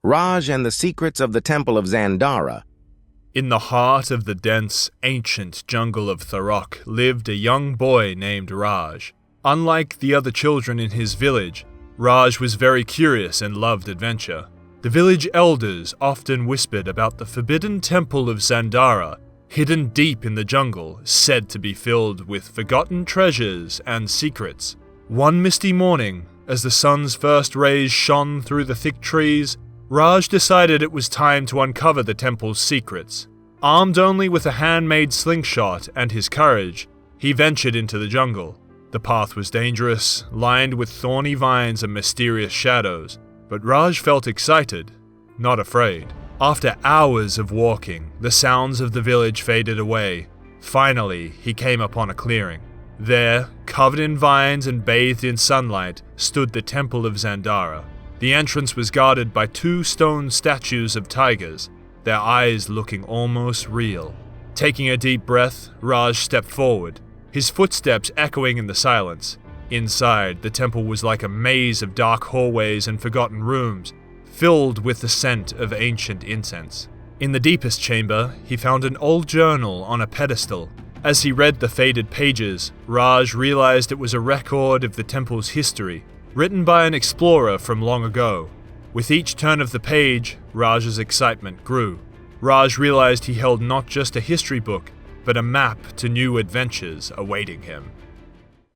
Raj and the Secrets of the Temple of Zandara. In the heart of the dense, ancient jungle of Thorok lived a young boy named Raj. Unlike the other children in his village, Raj was very curious and loved adventure. The village elders often whispered about the forbidden temple of Zandara, hidden deep in the jungle, said to be filled with forgotten treasures and secrets. One misty morning, as the sun's first rays shone through the thick trees, Raj decided it was time to uncover the temple's secrets. Armed only with a handmade slingshot and his courage, he ventured into the jungle. The path was dangerous, lined with thorny vines and mysterious shadows, but Raj felt excited, not afraid. After hours of walking, the sounds of the village faded away. Finally, he came upon a clearing. There, covered in vines and bathed in sunlight, stood the Temple of Zandara. The entrance was guarded by 2 stone statues of tigers, their eyes looking almost real. Taking a deep breath, Raj stepped forward, his footsteps echoing in the silence. Inside, the temple was like a maze of dark hallways and forgotten rooms, filled with the scent of ancient incense. In the deepest chamber, he found an old journal on a pedestal. As he read the faded pages, Raj realized it was a record of the temple's history, written by an explorer from long ago. With each turn of the page, Raj's excitement grew. Raj realized he held not just a history book, but a map to new adventures awaiting him.